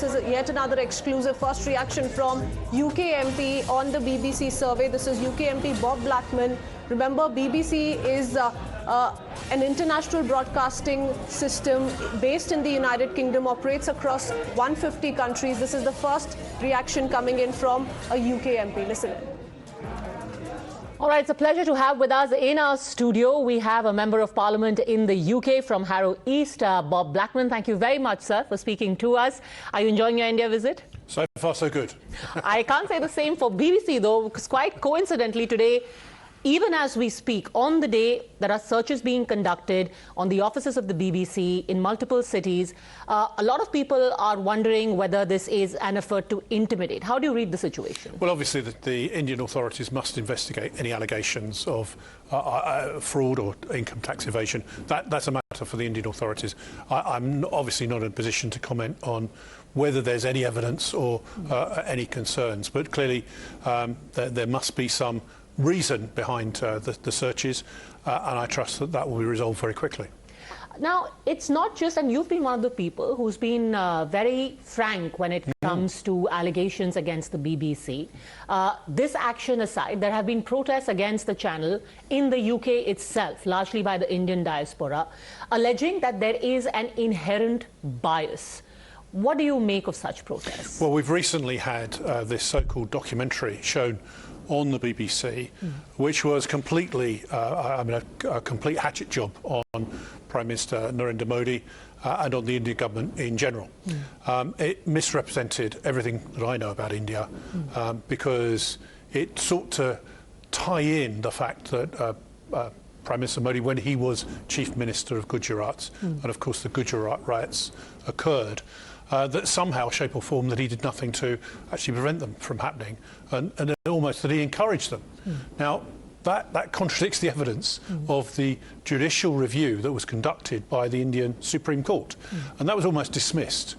This is yet another exclusive first reaction from UK MP on the BBC survey. This is UK MP Bob Blackman. Remember, BBC is an international broadcasting system based in the United Kingdom, operates across 150 countries. This is the first reaction coming in from a UK MP. Listen in. All right, it's a pleasure to have with us in our studio. We have a Member of Parliament in the UK from Harrow East, Bob Blackman. Thank you very much, sir, for speaking to us. Are you enjoying your India visit? So far, so good. I can't say the same for BBC, though, because quite coincidentally today, even as we speak, on the day there are searches being conducted on the offices of the BBC in multiple cities, a lot of people are wondering whether this is an effort to intimidate. How do you read the situation? Well, obviously, the Indian authorities must investigate any allegations of fraud or income tax evasion. That's a matter for the Indian authorities. I'm obviously not in a position to comment on whether there's any evidence or any concerns, but clearly there must be some reason behind the searches, and I trust that that will be resolved very quickly. Now, it's not just, and you've been one of the people who's been very frank when it comes to allegations against the BBC. This action aside, there have been protests against the channel in the UK itself, largely by the Indian diaspora, alleging that there is an inherent bias. What do you make of such protests? Well, we've recently had this so-called documentary shown on the BBC, which was completely, a complete hatchet job on Prime Minister Narendra Modi and on the Indian government in general. It misrepresented everything that I know about India because it sought to tie in the fact that Prime Minister Modi, when he was Chief Minister of Gujarat, and of course the Gujarat riots occurred, that somehow, shape or form, that he did nothing to actually prevent them from happening, and almost that he encouraged them. Now, that contradicts the evidence of the judicial review that was conducted by the Indian Supreme Court, and that was almost dismissed.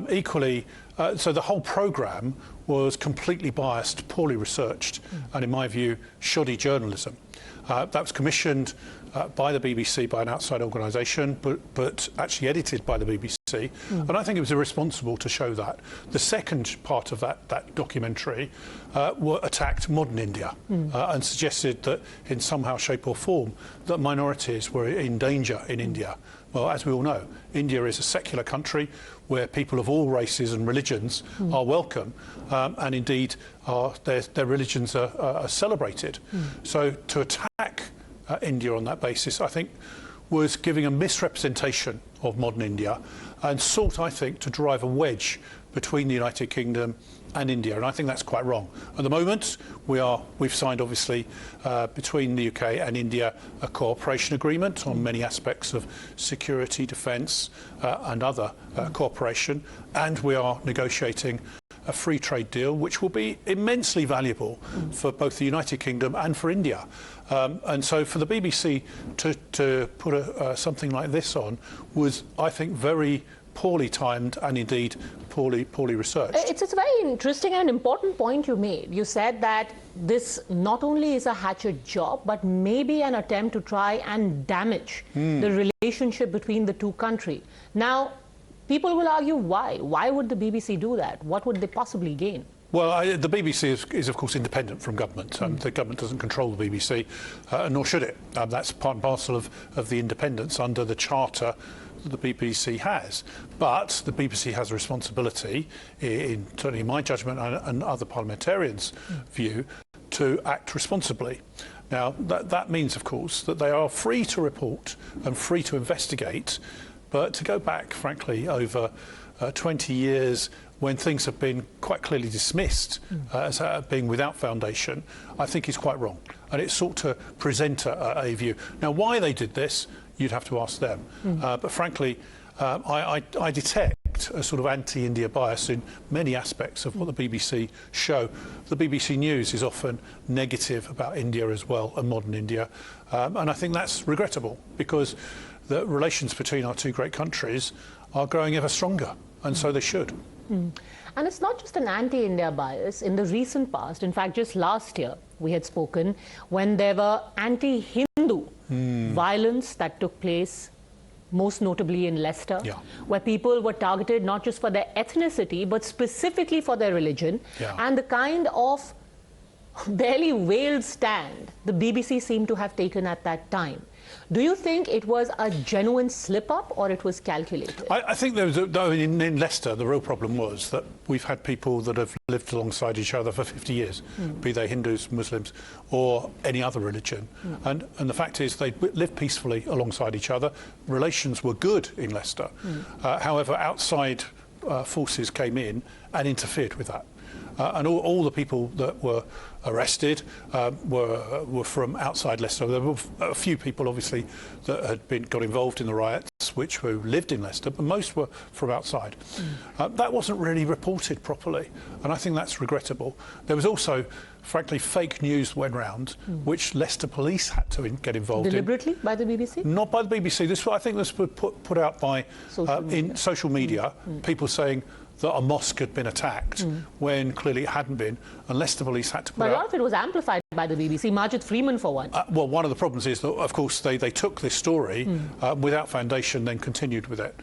Equally, so the whole programme was completely biased, poorly researched, and in my view, shoddy journalism. That was commissioned by the BBC, by an outside organisation, but actually edited by the BBC. And I think it was irresponsible to show that. The second part of that documentary attacked modern India and suggested that in somehow, shape or form, that minorities were in danger in India. Well, as we all know, India is a secular country where people of all races and religions are welcome, and indeed their religions are celebrated. So to attack India on that basis, I think, was giving a misrepresentation of modern India and sought, I think, to drive a wedge between the United Kingdom and India, and I think that's quite wrong. At the moment, we've signed, obviously, between the UK and India, a cooperation agreement on many aspects of security, defence, and other cooperation, and we are negotiating a free trade deal, which will be immensely valuable for both the United Kingdom and for India. And so for the BBC to put something like this on was, I think, very poorly timed and indeed poorly researched. It's a very interesting and important point you made. You said that this not only is a hatchet job, but maybe an attempt to try and damage the relationship between the two countries. Now, people will argue why. Why would the BBC do that? What would they possibly gain? Well, the BBC is of course independent from government. The government doesn't control the BBC, nor should it. That's part and parcel of the independence under the charter that the BBC has. But the BBC has a responsibility, certainly in my judgment and other parliamentarians' view, to act responsibly. Now, that means, of course, that they are free to report and free to investigate, but to go back, frankly, over 20 years when things have been quite clearly dismissed as being without foundation, I think is quite wrong. And it sought to present a view. Now, why they did this, you'd have to ask them. But frankly, I detect a sort of anti-India bias in many aspects of what the BBC show. The BBC News is often negative about India as well, and modern India. And I think that's regrettable, because the relations between our two great countries are growing ever stronger, and so they should. And it's not just an anti-India bias. In the recent past, in fact, just last year, we had spoken when there were anti-Hindu violence that took place most notably in Leicester, where people were targeted not just for their ethnicity, but specifically for their religion, and the kind of barely veiled stand the BBC seemed to have taken at that time. Do you think it was a genuine slip-up or it was calculated? I think there was, in Leicester, the real problem was that we've had people that have lived alongside each other for 50 years, be they Hindus, Muslims, or any other religion. And the fact is they lived peacefully alongside each other. Relations were good in Leicester. However, outside forces came in and interfered with that. And all the people that were arrested were from outside Leicester. There were a few people, obviously, that had got involved in the riots, who lived in Leicester, but most were from outside. That wasn't really reported properly, and I think that's regrettable. There was also, frankly, fake news went round, which Leicester police had to get involved Deliberately by the BBC? Not by the BBC. I think this was put out by in social media, people saying that a mosque had been attacked when clearly it hadn't been, and Leicester police had to put But out... a lot of it was amplified by the BBC. Margit Freeman, for one. Well, one of the problems is that, of course, they took this story without foundation, then continued with it.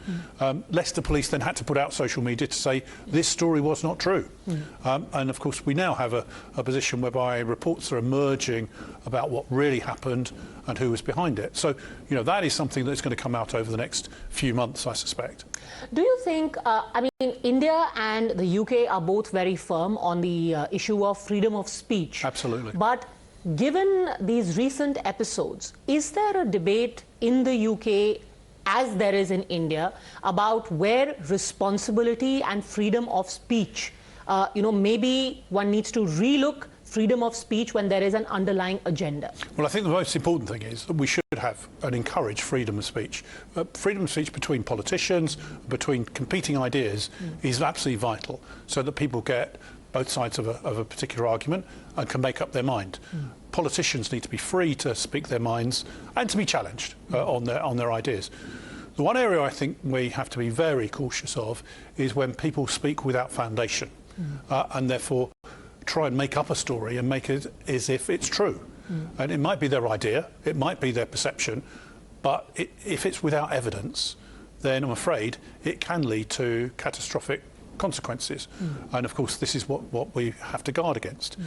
Leicester police then had to put out social media to say this story was not true. And, of course, we now have a position whereby reports are emerging about what really happened and who was behind it. So, you know, that is something that's going to come out over the next few months, I suspect. Do you think, I mean, India and the UK are both very firm on the issue of freedom of speech. Absolutely. But given these recent episodes, is there a debate in the UK, as there is in India, about where responsibility and freedom of speech, maybe one needs to relook freedom of speech when there is an underlying agenda? Well, I think the most important thing is that we should have and encourage freedom of speech. Freedom of speech between politicians, between competing ideas is absolutely vital, so that people get both sides of a particular argument and can make up their mind. Politicians need to be free to speak their minds and to be challenged on their ideas. The one area I think we have to be very cautious of is when people speak without foundation and therefore try and make up a story and make it as if it's true. And it might be their idea, it might be their perception, but if it's without evidence, then I'm afraid it can lead to catastrophic consequences. And of course, this is what we have to guard against.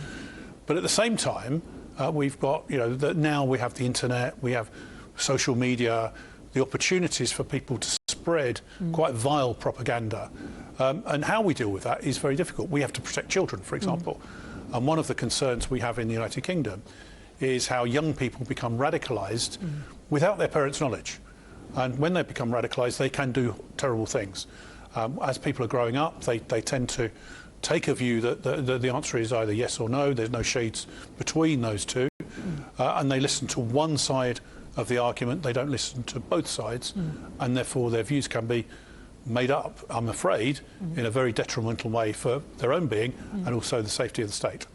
But at the same time, we've got, now we have the internet, we have social media, the opportunities for people to spread quite vile propaganda. And how we deal with that is very difficult. We have to protect children, for example. And one of the concerns we have in the United Kingdom is how young people become radicalised without their parents' knowledge. And when they become radicalised, they can do terrible things. As people are growing up, they tend to take a view that the answer is either yes or no. There's no shades between those two. And they listen to one side of the argument. They don't listen to both sides. And therefore, their views can be made up, I'm afraid, in a very detrimental way for their own being and also the safety of the state.